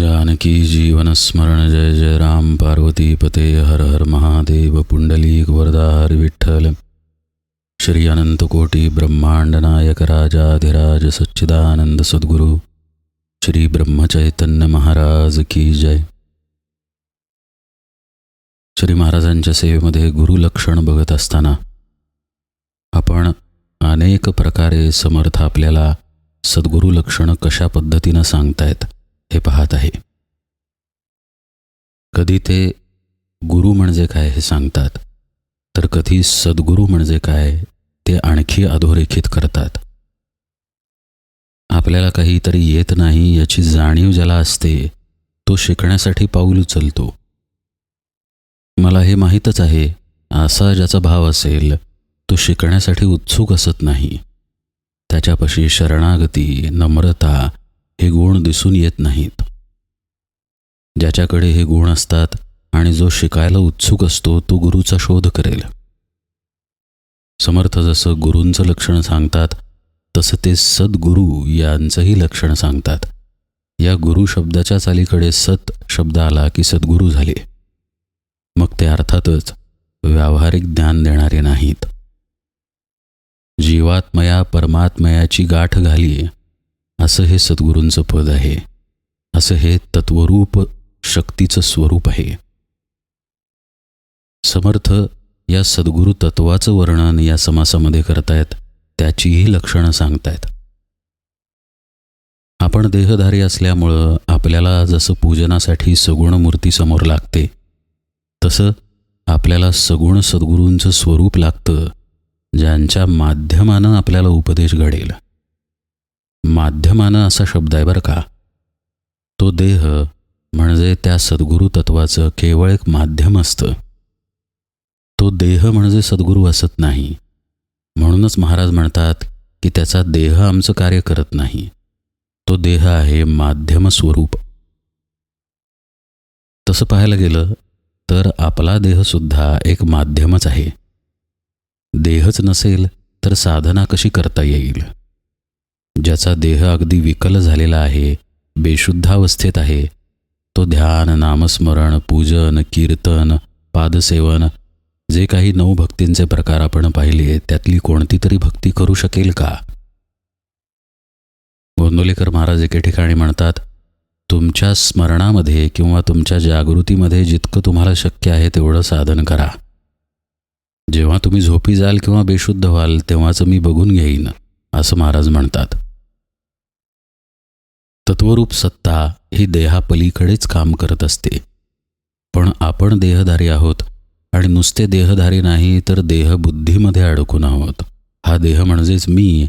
जानकी जीवन स्मरण जय जय राम पार्वती पते हर हर महादेव पुंडलीक वरदा हरि विठ्ठल श्री अनंत कोटी ब्रह्मांड नायक राजाधिराज सच्चिदानंद सद्गुरु श्री ब्रह्मचैतन्य महाराज की जय। श्री महाराजांच्या सेवेमध्ये गुरुलक्षण बघत असताना आपण अनेक प्रकारे समर्थ आपल्याला सद्गुरु लक्षण कशा पद्धतीनं सांगतायत हे पाहत आहे। कधी ते गुरु म्हणजे काय हे सांगतात, तर कधी सद्गुरु म्हणजे काय ते आणखी अधोरेखित करतात। आपल्याला काहीतरी येत नाही याची जाणीव ज्याला असते तो शिकण्यासाठी पाऊल उचलतो। मला हे माहीतच आहे असा ज्याचा भाव असेल तो शिकण्यासाठी उत्सुक असत नाही। त्याच्यापाशी शरणागती नम्रता हे गुण दिसून येत नाहीत। ज्याच्याकडे हे गुण असतात आणि जो शिकायला उत्सुक असतो तो गुरुचा शोध करेल। समर्थ जसं गुरूंचं लक्षण सांगतात तसं ते सद्गुरू यांचंही लक्षण सांगतात। या गुरु शब्दाच्या अलीकडे सत शब्द आला की सद्गुरू झाले। मग ते अर्थातच व्यावहारिक ज्ञान देणारे नाहीत। जीवात्मया परमात्मयाची गाठ घाली असं हे सद्गुरूंचं पद आहे। असं हे तत्वरूप शक्तीचं स्वरूप आहे। समर्थ या सद्गुरु तत्वाचं वर्णन या समासामध्ये करतायत, त्याचीही लक्षणं सांगतायत। आपण देहधारी असल्यामुळं आपल्याला जसं पूजनासाठी सगुण मूर्ती समोर लागते तसं आपल्याला सगुण सद्गुरूंचं स्वरूप लागतं, ज्यांच्या माध्यमानं आपल्याला उपदेश घडेल। माध्यमानं असा शब्द आहे बरं का। तो देह म्हणजे त्या सद्गुरु तत्वाचं केवळ एक माध्यम असतं। तो देह म्हणजे सद्गुरू असत नाही। म्हणूनच महाराज म्हणतात की त्याचा देह आमचं कार्य करत नाही। तो देह आहे माध्यम स्वरूप। तसं पाहायला गेलं तर आपला देहसुद्धा एक माध्यमच आहे। देहच नसेल तर साधना कशी करता येईल? ज्याचा देह अगदी विकल झालेला आहे, बेशुद्धावस्थेत आहे, तो ध्यान नामस्मरण पूजन कीर्तन पादसेवन जे काही 9 भक्तींचे प्रकार आपण पाहिले त्यातली कोणती तरी भक्ती करू शकेल का? गोंदवलेकर महाराज एके ठिकाणी म्हणतात, तुमच्या स्मरणामध्ये किंवा तुमच्या जागृतीमध्ये जितकं तुम्हाला शक्य आहे तेवढं साधन करा। जेव्हा तुम्ही झोपी जाल किंवा बेशुद्ध व्हाल तेव्हाच मी बघून घेईन असं महाराज म्हणतात। तत्वरूप सत्ता ही देहापलीकडेच काम करत असते। पण आपण देहधारी आहोत आणि नुसते देहधारी नाही तर देहबुद्धीमध्ये अडकून आहोत। हा देह म्हणजेच मी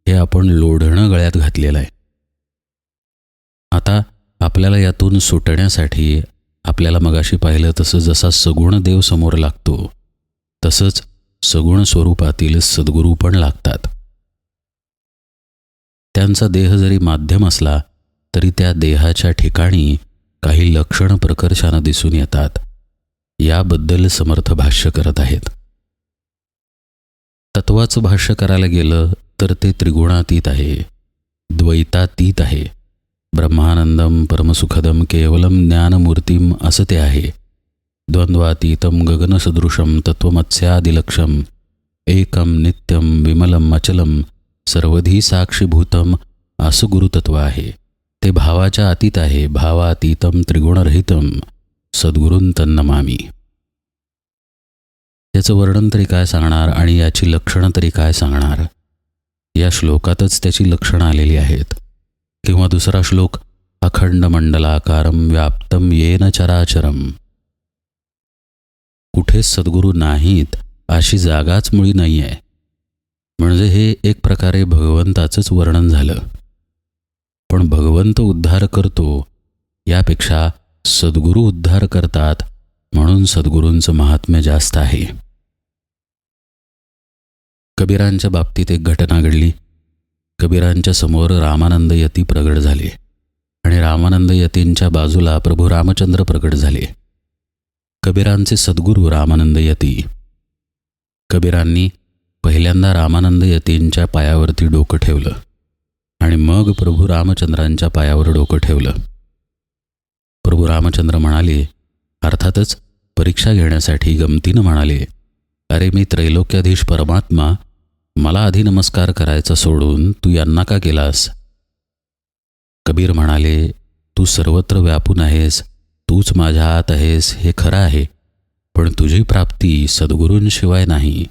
हे आपण लोढणं गळ्यात घातलेलं आहे। आता आपल्याला यातून सुटण्यासाठी आपल्याला मगाशी पाहिलं तसं जसा सगुण देव समोर लागतो तसंच सगुण स्वरूपातील सद्गुरू पण लागतात। त्यांचा देह जरी माध्यम असला तरी त्या देहाच्या ठिकाणी काही लक्षणं प्रकर्षानं दिसून येतात। याबद्दल समर्थ भाष्य करत आहेत। तत्वाचं भाष्य करायला गेलं तर ते त्रिगुणातीत आहे, द्वैतातीत आहे, ब्रह्मानंदम परमसुखदम केवलम ज्ञानमूर्तिम असं ते आहे। द्वंद्वातीतम गगनसदृशम तत्वमत्स्यादिलक्षम एकम नित्यम विमलम अचलम सर्वधी साक्षीभूतम असं गुरुतत्व आहे। ते भावाच्या अतीत आहे, भावातीतम त्रिगुणरहितम सद्गुरूं तन्नमामी। याचं वर्णन तरी काय सांगणार आणि याची लक्षणं तरी काय सांगणार? या श्लोकातच त्याची लक्षणं आलेली आहेत। किंवा दुसरा श्लोक, अखंड मंडलाकारम व्याप्तम येन चराचरम। कुठे सद्गुरू नाहीत अशी जागाच मुळी नाही आहे। म्हणजे हे एक प्रकारे भगवंताचंच वर्णन झालं। पण भगवंत उद्धार करतो यापेक्षा सद्गुरू उद्धार करतात, म्हणून सद्गुरूंचं महात्म्य जास्त आहे। कबीरांच्या बाबतीत एक घटना घडली। कबीरांच्या समोर रामानंद यती प्रगट झाले आणि रामानंद यतींच्या बाजूला प्रभू रामचंद्र प्रगट झाले। कबीरांचे सद्गुरू रामानंद यती। कबीरांनी पहिल्यांदा रामानंद यतींच्या पायावरती डोकं ठेवलं आणि मग प्रभू रामचंद्रांच्या पायावर डोकं ठेवलं। प्रभू रामचंद्र म्हणाले, अर्थातच परीक्षा घेण्यासाठी गमतीनं म्हणाले, अरे मी त्रैलोक्याधीश परमात्मा, मला आधी नमस्कार करायचा सोडून तू यांना का केलास? कबीर म्हणाले, तू सर्वत्र व्यापून आहेस, तूच माझ्या आत आहेस हे खरं आहे, पण तुझी प्राप्ती सद्गुरूंशिवाय नाही,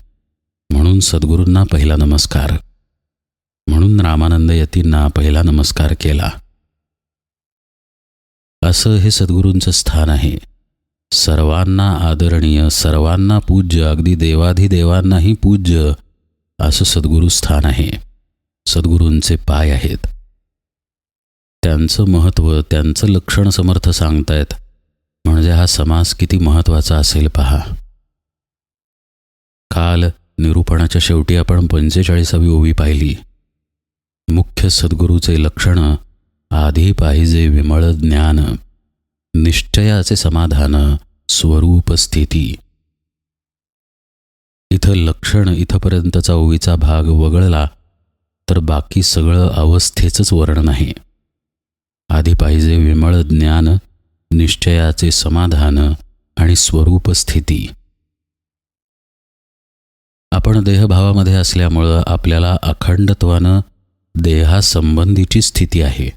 म्हणून सद्गुरूंना पहिला नमस्कार. म्हणून रामानंद यतींना पहिला नमस्कार केला. असं हे सद्गुरूंचं स्थान आहे. सर्वांना आदरणीय, सर्वांना पूज्य, अगदी देवाधिदेवांनाही पूज्य असं सद्गुरू स्थान आहे. सद्गुरूंचे पाय आहेत. त्यांचं महत्त्व, त्यांचं लक्षण समर्थ सांगतायत, म्हणजे हा समास किती महत्त्वाचा असेल पहा. काल निरूपणाच्या शेवटी आपण 45वी ओवी पाहिली. मुख्य सद्गुरूचे लक्षण, आधी पाहिजे विमळ ज्ञान, निश्चयाचे समाधान, स्वरूप स्थिती. इथं लक्षण इथपर्यंतचा ओवीचा भाग वगळला तर बाकी सगळं अवस्थेचंच वर्णन आहे. आधी पाहिजे विमळ ज्ञान, निश्चयाचे समाधान आणि स्वरूप स्थिती. आपण देहभावामध्ये असल्यामुळं आपल्याला अखंडत्वानं देहासंबंधीची स्थिती आहे.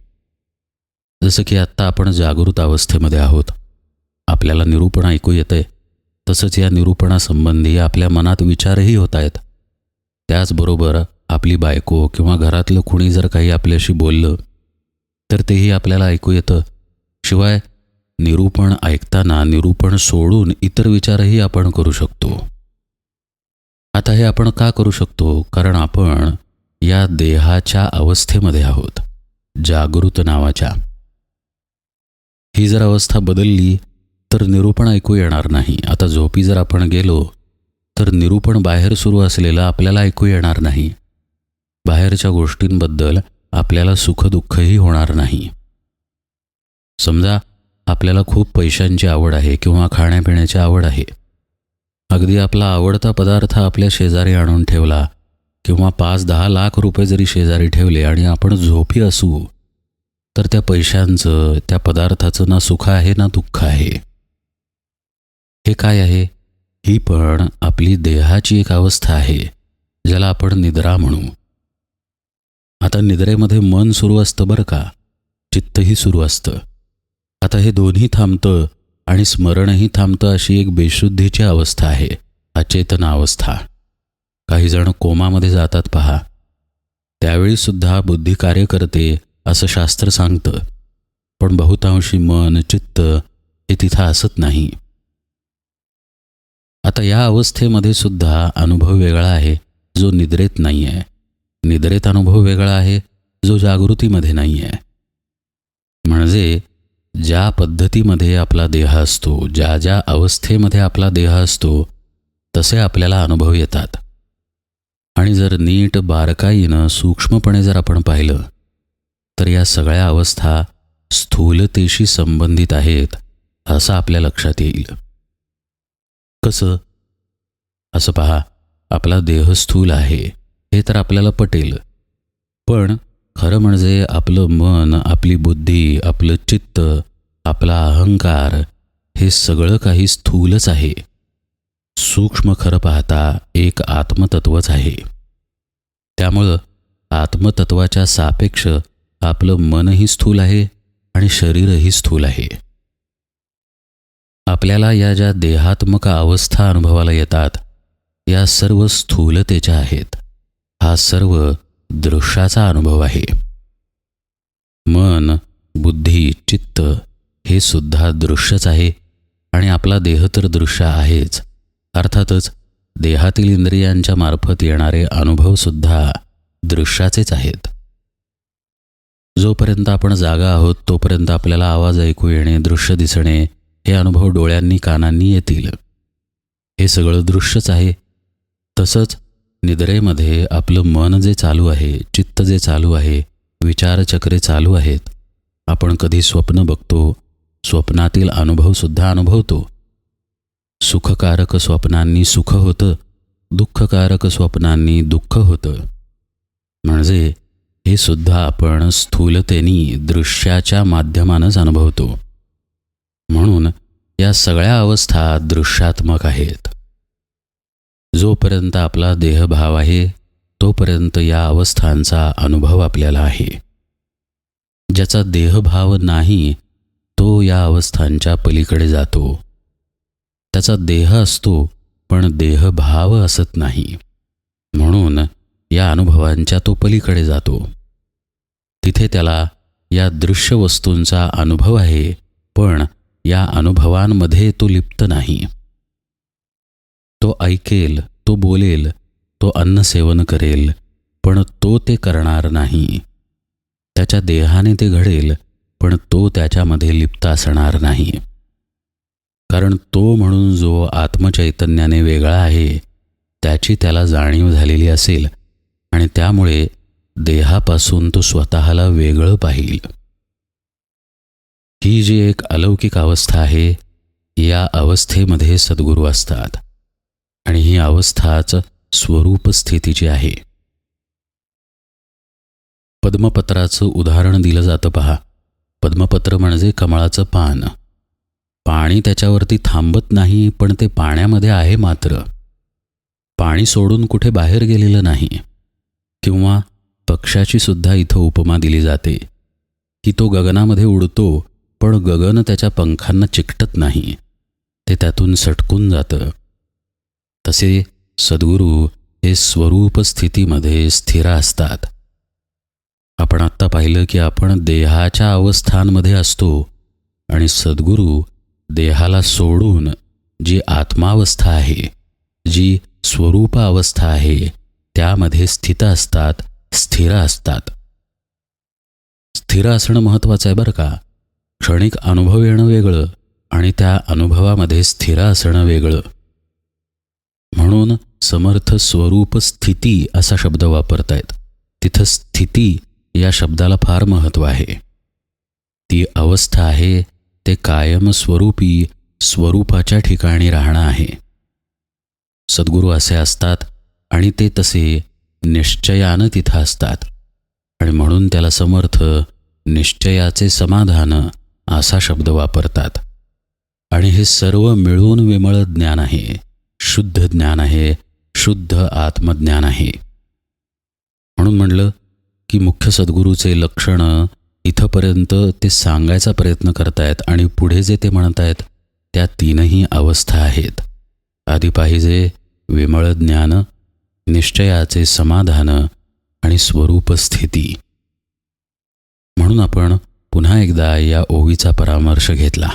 जसं की आत्ता आपण जागृत अवस्थेमध्ये आहोत. आपल्याला निरूपण ऐकू येतंय, तसंच या निरूपणासंबंधी आपल्या मनात विचारही होत आहेत. त्याचबरोबर आपली बायको किंवा घरातलं कुणी जर काही आपल्याशी बोललं तर तेही आपल्याला ऐकू येतं. शिवाय निरूपण ऐकताना निरूपण सोडून इतर विचारही आपण करू शकतो. आता हे आपण का करू शकतो? कारण आपण या देहाच्या अवस्थेमध्ये आहोत, जागृत नावाच्या. ही जर अवस्था बदलली तर निरूपण ऐकू येणार नाही. आता झोपी जर आपण गेलो तर निरूपण बाहेर सुरू असलेलं आपल्याला ऐकू येणार नाही. बाहेरच्या गोष्टींबद्दल आपल्याला सुखदुःखही होणार नाही. समजा आपल्याला खूप पैशांची आवड आहे किंवा खाण्यापिण्याची आवड आहे. अगदी आपला आवडता पदार्थ आपल्या शेजारी आणून ठेवला किंवा 5-10 लाख रुपये जरी शेजारी ठेवले आणि आपण झोपी असू तर त्या पैशांचं, त्या पदार्थाचं ना सुख आहे ना दुःख आहे. हे काय आहे? ही पण आपली देहाची एक अवस्था आहे, ज्याला आपण निद्रा म्हणू. आता निद्रेमध्ये मन सुरू असतं बरं का, चित्तही सुरू असतं. आता हे दोन्ही थांबतं आणि स्मरणही थांबतं, अशी एक बेशुद्धीची अवस्था आहे, अचेतन अवस्था. काही जण कोमामध्ये जातात पहा. त्यावेळीसुद्धा बुद्धी कार्य करते असं शास्त्र सांगतं, पण बहुतांशी मन, चित्त हे तिथं असत नाही. आता या अवस्थेमध्ये सुद्धा अनुभव वेगळा आहे, जो निद्रेत नाही आहे. निद्रेत अनुभव वेगळा आहे, जो जागृतीमध्ये नाही आहे. म्हणजे ज्या पद्धतीमध्ये आपला देह असतो, ज्या ज्या अवस्थेमध्ये आपला देह असतो, तसे आपल्याला अनुभव येतात. आणि जर नीट बारकाईनं सूक्ष्मपणे जर आपण पाहिलं तर या सगळ्या अवस्था स्थूलतेशी संबंधित आहेत असं आपल्या लक्षात येईल. कसं? असं पहा, आपला देह स्थूल आहे हे तर आपल्याला पटेल, पण खरं म्हणजे आपलं मन, आपली बुद्धी, आपलं चित्त, आपला अहंकार हे सगळं काही स्थूलच आहे. सूक्ष्म खरं पाहता एक आत्मतत्वच आहे. त्यामुळं आत्मतत्वाच्या सापेक्ष आपलं मनही स्थूल आहे आणि शरीरही स्थूल आहे. आपल्याला या ज्या देहात्मक अवस्था अनुभवाला येतात, या सर्व स्थूलतेच्या आहेत. हा सर्व दृश्याचा अनुभव आहे. मन, बुद्धी, चित्त हे सुद्धा दृश्यच आहे आणि आपला देह तर दृश्य आहेच. अर्थातच देहातील इंद्रियांच्या मार्फत येणारे अनुभवसुद्धा दृश्याचेच आहेत. जोपर्यंत आपण जागा आहोत तोपर्यंत आपल्याला आवाज ऐकू येणे, दृश्य दिसणे हे अनुभव डोळ्यांनी, कानांनी येतील. हे सगळं दृश्यच आहे. तसंच निद्रेमध्ये आपलं मन जे चालू आहे, चित्त जे चालू आहे, विचारचक्रे चालू आहेत. आपण कधी स्वप्न बघतो, स्वप्नातील अनुभवसुद्धा अनुभवतो. सुखकारक स्वप्नांनी सुख होतं, दुःखकारक स्वप्नांनी दुःख होतं. म्हणजे हे सुद्धा आपण स्थूलतेनी दृश्याच्या माध्यमानंच अनुभवतो. म्हणून या सगळ्या अवस्था दृश्यात्मक आहेत. जोपर्यंत आपला देहभाव आहे तोपर्यंत या अवस्थांचा अनुभव आपल्याला आहे. ज्याचा देहभाव नाही तो या अवस्थांच्या पलीकडे जातो. त्याचा देह असतो पण देहभाव असत नाही, म्हणून या अनुभवांच्या तो पलीकडे जातो. तिथे त्याला या दृश्य वस्तूंचा अनुभव आहे, पण या अनुभवांमध्ये तो लिप्त नाही. तो ऐकेल, तो बोलेल, तो अन्नसेवन करेल, पण तो ते करणार नाही. त्याच्या देहाने ते घडेल, पण तो त्याच्यामध्ये लिप्त असणार नाही. कारण तो म्हणून जो आत्मचैतन्याने वेगळा आहे त्याची त्याला जाणीव झालेली असेल आणि त्यामुळे देहापासून तो स्वतःला वेगळं पाहिल. ही जी एक अलौकिक अवस्था आहे, या अवस्थेमध्ये सद्गुरू असतात आणि ही अवस्थाच स्वरूप स्थितीची आहे. पद्मपत्राचं उदाहरण दिलं जातं पहा. पद्मपत्र म्हणजे कमळाचं पान. पाणी त्याच्यावरती थांबत नाही, पण ते पाण्यामध्ये आहे मात्र. पाणी सोडून कुठे बाहेर गेलेलं नाही. किंवा पक्षाची सुद्धा इथं उपमा दिली जाते की तो गगनामध्ये उडतो, पण गगन त्याच्या पंखांना चिकटत नाही, ते त्यातून सटकून जातं. तसे सद्गुरू हे स्वरूप स्थितीमध्ये स्थिर असतात. आपण आत्ता पाहिलं की आपण देहाच्या अवस्थांमध्ये असतो आणि सद्गुरू देहाला सोडून जी आत्मावस्था आहे, जी स्वरूप अवस्था आहे, त्यामध्ये स्थित असतात, स्थिर असतात. स्थिर असणं महत्त्वाचं आहे बरं का. क्षणिक अनुभव येणं वेगळं आणि त्या अनुभवामध्ये स्थिर असणं वेगळं. म्हणून समर्थ स्वरूप स्थिती असा शब्द वापरतायत. तिथं स्थिती या शब्दाला फार महत्त्व आहे. ती अवस्था आहे, ते कायम स्वरूपी स्वरूपाच्या ठिकाणी राहणं आहे. सद्गुरू असे असतात आणि ते तसे निश्चयानं तिथं असतात आणि म्हणून त्याला समर्थ निश्चयाचे समाधान असा शब्द वापरतात. आणि हे सर्व मिळून विमळ ज्ञान आहे, शुद्ध ज्ञान आहे, शुद्ध आत्मज्ञान आहे. म्हणून म्हणलं की मुख्य सद्गुरूचे लक्षणं इथंपर्यंत ते सांगायचा प्रयत्न करतायत आणि पुढे जे ते म्हणतायत त्या तीनही अवस्था आहेत. आधी पाहिजे विमळ ज्ञान, निश्चयाचे समाधान आणि स्वरूप स्थिती. म्हणून आपण पुन्हा एकदा या ओवीचा परामर्श घेतला.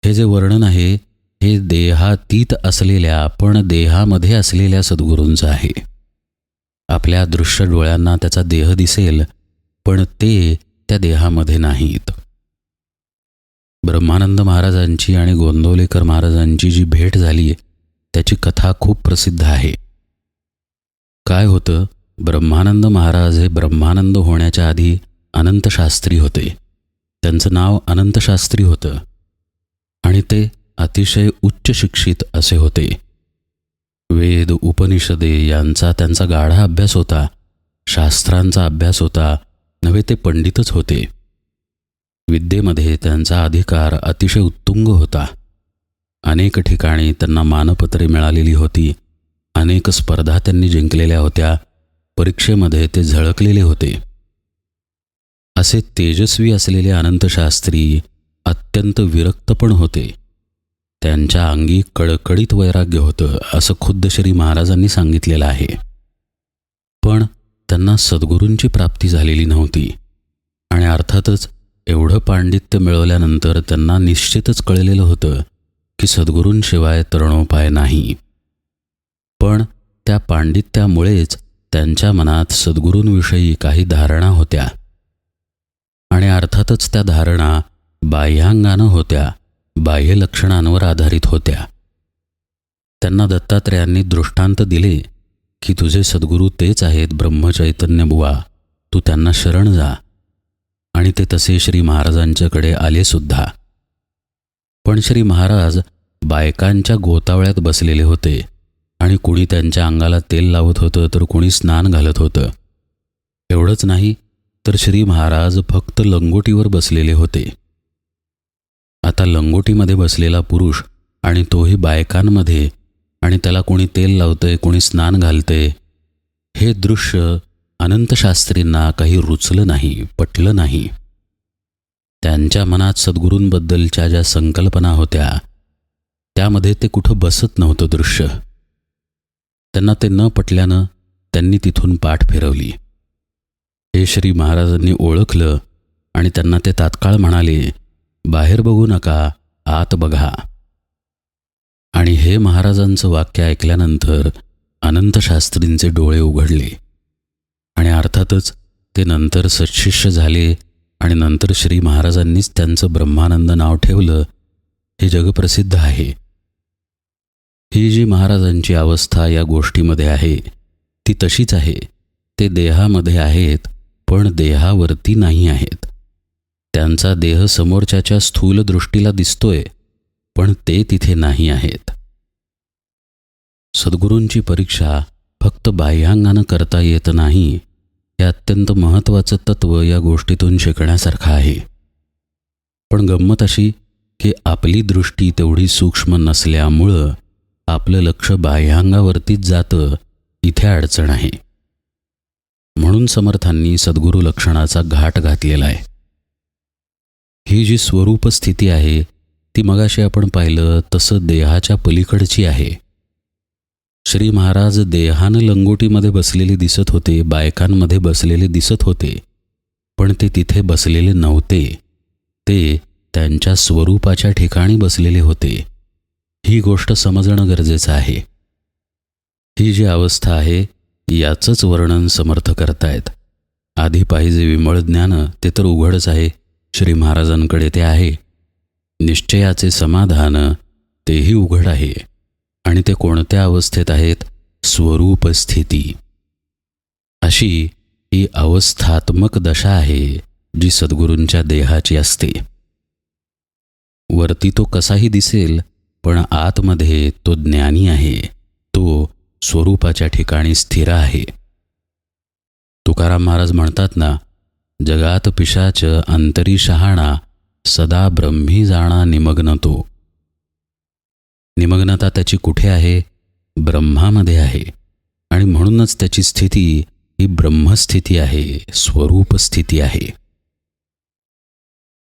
हे जे वर्णन आहे हे देहातीत असलेल्या पण देहामध्ये असलेल्या सद्गुरूंचं आहे. आपल्या दृश्य डोळ्यांना त्याचा देह दिसेल, पण ते त्या देहामध्ये नाहीत. ब्रह्मानंद महाराजांची आणि गोंदवलेकर महाराजांची जी भेट झाली त्याची कथा खूप प्रसिद्ध आहे. काय होतं, ब्रह्मानंद महाराज हे ब्रह्मानंद होण्याच्या आधी अनंत शास्त्री होते. त्यांचं नाव अनंत शास्त्री होतं आणि ते अतिशय उच्च शिक्षित असे होते. वेद उपनिषदे यांचा त्यांचा गाढा अभ्यास होता, शास्त्रांचा अभ्यास होता, नव्हे ते पंडितच होते. विद्येमध्ये त्यांचा अधिकार अतिशय उत्तुंग होता. अनेक ठिकाणी त्यांना मानपत्रे मिळालेली होती. अनेक स्पर्धा त्यांनी जिंकलेल्या होत्या. परीक्षेमध्ये ते झळकलेले होते. असे तेजस्वी असलेले अनंत शास्त्री अत्यंत विरक्त पण होते. त्यांच्या अंगी कडकडीत वैराग्य होतं असं खुद्द श्री महाराजांनी सांगितलेलं आहे. पण त्यांना सद्गुरूंची प्राप्ती झालेली नव्हती आणि अर्थातच एवढं पांडित्य मिळवल्यानंतर त्यांना निश्चितच कळलेलं होतं की सद्गुरूंशिवाय तरणोपाय नाही. पण त्या पांडित्यामुळेच त्यांच्या मनात सद्गुरूंविषयी काही धारणा होत्या आणि अर्थातच त्या धारणा बाह्यांगानं होत्या, बाह्य लक्षणांवर आधारित होत्या. त्यांना दत्तात्रेयांनी दृष्टांत दिले की तुझे सद्गुरू तेच आहेत ब्रह्मचैतन्य बुवा, तू त्यांना शरण जा. आणि ते तसे श्री महाराजांच्याकडे आले सुद्धा. पण श्री महाराज बायकांच्या गोतावळ्यात बसलेले होते आणि कुणी त्यांच्या अंगाला तेल लावत होतं तर कुणी स्नान घालत होतं. एवढंच नाही तर श्री महाराज फक्त लंगोटीवर बसलेले होते. आता लंगोटीमध्ये बसलेला पुरुष आणि तोही बायकांमध्ये, आणि त्याला कोणी तेल लावतंय, कोणी स्नान घालतंय, हे दृश्य अनंतशास्त्रींना काही रुचलं नाही, पटलं नाही. त्यांच्या मनात सद्गुरूंबद्दलच्या ज्या संकल्पना होत्या त्यामध्ये ते कुठं बसत नव्हतं दृश्य. त्यांना ते न पटल्यानं त्यांनी तिथून पाठ फिरवली. हे श्री महाराजांनी ओळखलं आणि त्यांना ते तात्काळ म्हणाले, बाहेर बघू नका, आत बघा. आणि हे महाराजांचं वाक्य ऐकल्यानंतर अनंतशास्त्रींचे डोळे उघडले आणि अर्थातच ते नंतर सत्शिष्य झाले आणि नंतर श्री महाराजांनीच त्यांचं ब्रह्मानंद नाव ठेवलं. हे जगप्रसिद्ध आहे. ही जी महाराजांची अवस्था या गोष्टीमध्ये आहे ती तशीच आहे. ते देहामध्ये आहेत पण देहावरती नाही आहेत. त्यांचा देह समोरच्याच्या स्थूल दृष्टीला दिसतोय पण ते तिथे नाही आहेत. सद्गुरूंची परीक्षा फक्त बाह्यांगानं करता येत नाही. हे अत्यंत महत्त्वाचं तत्त्व या गोष्टीतून शिकण्यासारखं आहे. पण गंमत अशी की आपली दृष्टी तेवढी सूक्ष्म नसल्यामुळं आपलं लक्ष बाह्यांगावरतीच जातं. इथे अडचण आहे. म्हणून समर्थांनी सद्गुरू लक्षणाचा घाट घातलेला आहे. ही जी स्वरूप स्थिती आहे ती मगाशी आपण पाहिलं तसं देहाच्या पलीकडची आहे. श्री महाराज देहानं लंगोटीमध्ये बसलेले दिसत होते, बायकांमध्ये बसलेले दिसत होते, पण ते तिथे बसलेले नव्हते. ते त्यांच्या स्वरूपाच्या ठिकाणी बसलेले होते. ही गोष्ट समजणं गरजेचं आहे. ही जी अवस्था आहे याचंच वर्णन समर्थ करतायत. आधी पाहिजे विमळ ज्ञान, ते तर उघडच आहे, श्री महाराजांकडे ते आहे. निश्चयाचे समाधान, तेही उघड आहे. आणि ते कोणत्या अवस्थेत आहेत? स्वरूप स्थिती. अशी ही अवस्थात्मक दशा आहे जी सद्गुरूंच्या देहाची असते. वरती तो कसाही दिसेल पण आतमध्ये तो ज्ञानी आहे. तो स्वरूपाच्या ठिकाणी स्थिर आहे. तुकाराम महाराज म्हणतात ना, जगात पिशाच अंतरी शहाणा, सदा ब्रह्मी जाणा निमग्न तो. निमग्नता त्याची कुठे आहे? ब्रह्मामध्ये आहे. आणि म्हणूनच त्याची स्थिती ही ब्रह्मस्थिती आहे, स्वरूप स्थिती आहे.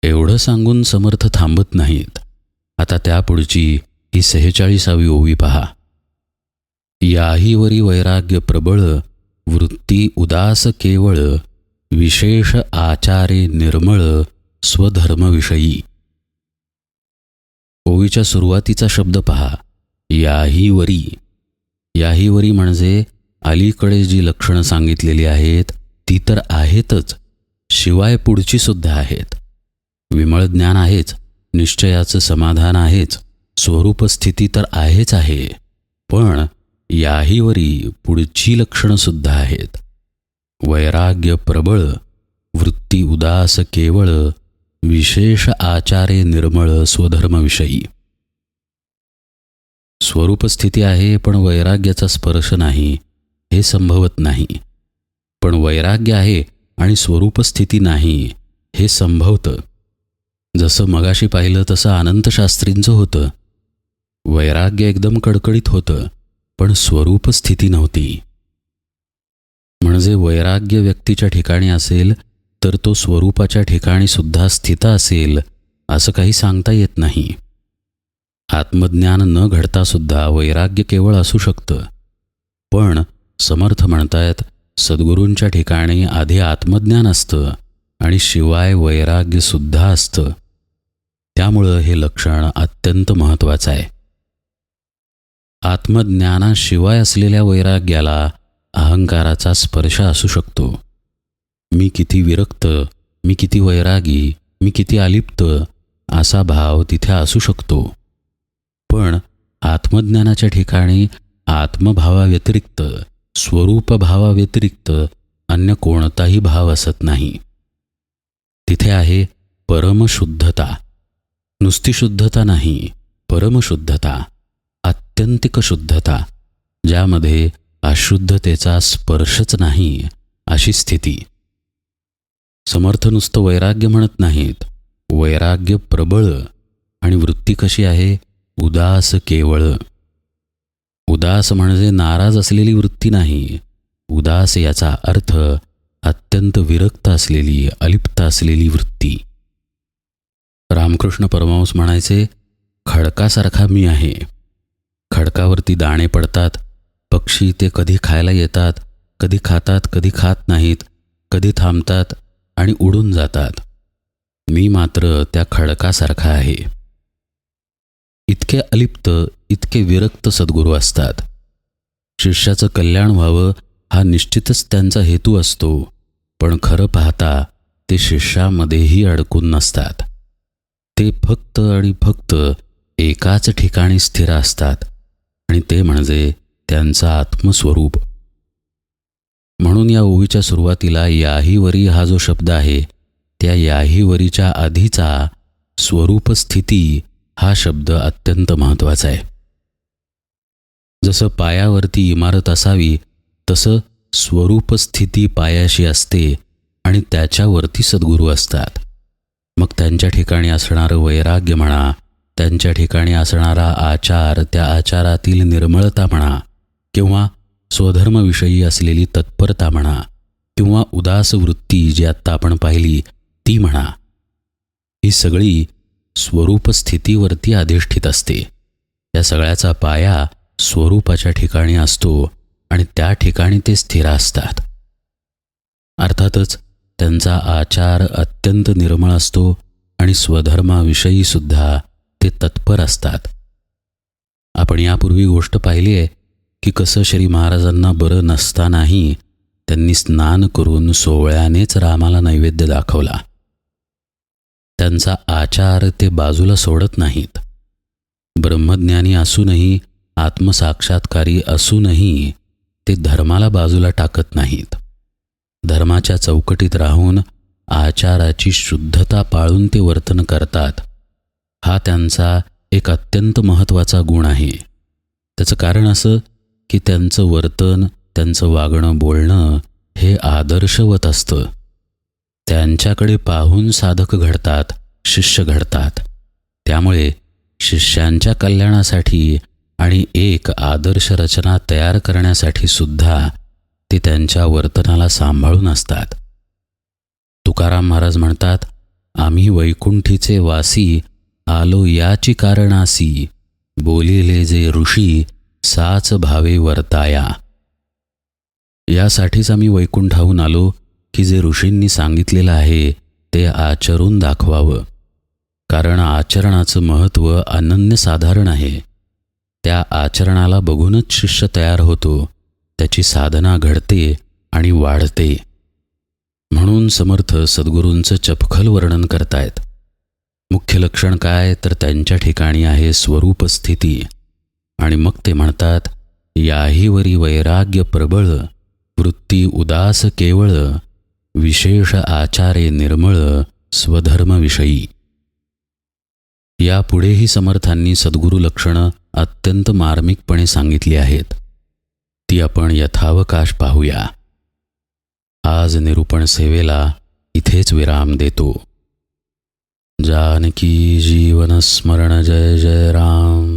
एवढं सांगून समर्थ थांबत नाहीत. आता त्यापुढची ही 46वी ओवी पहा. याहीवरी वैराग्य प्रबळ, वृत्ती उदास केवळ, विशेष आचारे निर्मळ, स्वधर्मविषयी. ओवीच्या सुरुवातीचा शब्द पहा, याहीवरी. याहीवरी म्हणजे अलीकडे जी लक्षणं सांगितलेली आहेत ती तर आहेतच, शिवाय पुढची सुद्धा आहेत. विमळ ज्ञान आहेच, निश्चयाचं समाधान आहेच, स्वरूप स्थिती तर आहेच आहे, पण याहीवरी पुढची लक्षणं सुद्धा आहेत. वैराग्य प्रबळ, वृत्ती उदास केवळ, विशेष आचारे निर्मळ, स्वधर्मविषयी. स्वरूपस्थिती आहे पण वैराग्याचा स्पर्श नाही, हे संभवत नाही. पण वैराग्य आहे आणि स्वरूपस्थिती नाही, हे संभवतं. जसं मगाशी पाहिलं तसं अनंतशास्त्रींचं होतं. वैराग्य एकदम कडकडीत होतं पण स्वरूपस्थिती नव्हती. म्हणजे वैराग्य व्यक्तीच्या ठिकाणी असेल तर तो स्वरूपाच्या ठिकाणी सुद्धा स्थित असेल असं काही सांगता येत नाही. आत्मज्ञान न घडता सुद्धा वैराग्य केवळ असू शकतं. पण समर्थ म्हणतायत सद्गुरूंच्या ठिकाणी आधी आत्मज्ञान असतं आणि शिवाय वैराग्य सुद्धा असतं. त्यामुळं हे लक्षण अत्यंत महत्त्वाचं आहे. आत्मज्ञानाशिवाय असलेल्या वैराग्याला अहंकाराचा स्पर्श असू शकतो. मी किती विरक्त, मी किती वैरागी, मी किती अलिप्त असा भाव तिथे असू शकतो. पण आत्मज्ञानाच्या ठिकाणी आत्मभावाव्यतिरिक्त, स्वरूपभावाव्यतिरिक्त अन्य कोणताही भाव असत नाही. तिथे आहे परमशुद्धता. नुसती शुद्धता नाही, परमशुद्धता, आत्यंतिक शुद्धता, ज्यामध्ये अशुद्धतेचा स्पर्शच नाही, अशी स्थिती. समर्थ नुसतं वैराग्य म्हणत नाहीत, वैराग्य प्रबळ, आणि वृत्ती कशी आहे? उदास केवळ. उदास म्हणजे नाराज असलेली वृत्ती नाही. उदास याचा अर्थ अत्यंत विरक्त असलेली, अलिप्त असलेली वृत्ती. रामकृष्ण परमहंस म्हणायचे, खडकासारखा मी आहे. खडकावरती दाणे पडतात. पक्षी ते कधी खायला येतात, कधी खातात, कधी खात नाहीत, कधी थांबतात आणि उडून जातात. मी मात्र त्या खडकासारखा आहे. इतके अलिप्त, इतके विरक्त सद्गुरू असतात. शिष्याचं कल्याण व्हावं हा निश्चितच त्यांचा हेतू असतो, पण खरं पाहता ते शिष्यामध्येही अडकून नसतात. ते फक्त आणि फक्त एकाच ठिकाणी स्थिर असतात आणि ते म्हणजे त्यांचं आत्मस्वरूप. म्हणून या ओवीच्या सुरुवातीला याहीवरी हा जो शब्द आहे, त्या याहीवरीच्या आधीचा स्वरूप स्थिती हा शब्द अत्यंत महत्त्वाचा आहे. जसं पायावरती इमारत असावी तसं स्वरूप स्थिती पायाशी असते आणि त्याच्यावरती सद्गुरू असतात. मग त्यांच्या ठिकाणी असणारं वैराग्य म्हणा, त्यांच्या ठिकाणी असणारा आचार, त्या आचारातील निर्मळता म्हणा, किंवा स्वधर्मविषयी असलेली तत्परता म्हणा, किंवा उदास वृत्ती जी आत्ता आपण पाहिली ती म्हणा, ही सगळी स्वरूप स्थितीवरती अधिष्ठित असते. या सगळ्याचा पाया स्वरूपाच्या ठिकाणी असतो आणि त्या ठिकाणी ते स्थिर असतात. अर्थातच त्यांचा आचार अत्यंत निर्मळ असतो आणि स्वधर्माविषयी सुद्धा ते तत्पर असतात. आपण यापूर्वी गोष्ट पाहिली आहे की कसं श्री महाराजांना बरं नसतानाही त्यांनी स्नान करून सोवळ्यानेच रामाला नैवेद्य दाखवला. त्यांचा आचार ते बाजूला सोडत नाहीत. ब्रह्मज्ञानी असूनही, आत्मसाक्षात्कारी असूनही ते धर्माला बाजूला टाकत नाहीत. धर्माच्या चौकटीत राहून आचाराची शुद्धता पाळून ते वर्तन करतात. हा त्यांचा एक अत्यंत महत्त्वाचा गुण आहे. त्याचं कारण असं की त्यांचं वर्तन, त्यांचं वागणं बोलणं हे आदर्शवत असतं. त्यांच्याकडे पाहून साधक घडतात, शिष्य घडतात. त्यामुळे शिष्यांच्या कल्याणासाठी आणि एक आदर्श रचना तयार करण्यासाठी सुद्धा ते त्यांच्या वर्तनाला सांभाळून असतात. तुकाराम महाराज म्हणतात, आम्ही वैकुंठीचे वासी आलो याची कारणासी, बोलिले जे ऋषी साच भावे वर्ताया. यासाठीच आम्ही वैकुंठाहून आलो की जे ऋषींनी सांगितलेलं आहे ते आचरून दाखवावं. कारण आचरणाचं महत्त्व अनन्यसाधारण आहे. त्या आचरणाला बघूनच शिष्य तयार होतो, त्याची साधना घडते आणि वाढते. म्हणून समर्थ सद्गुरूंचं चपखल वर्णन करतायत. मुख्य लक्षण काय तर त्यांच्या ठिकाणी आहे स्वरूप स्थिती. आणि मग ते म्हणतात, याहीवरी वैराग्य प्रबळ, वृत्ती उदास केवळ, विशेष आचारे निर्मळ, स्वधर्मविषयी. यापुढेही समर्थांनी सद्गुरू लक्षणं अत्यंत मार्मिकपणे सांगितली आहेत. ती आपण यथावकाश पाहूया. आज निरूपण सेवेला इथेच विराम देतो. जानकी जीवन स्मरण. जय जय राम.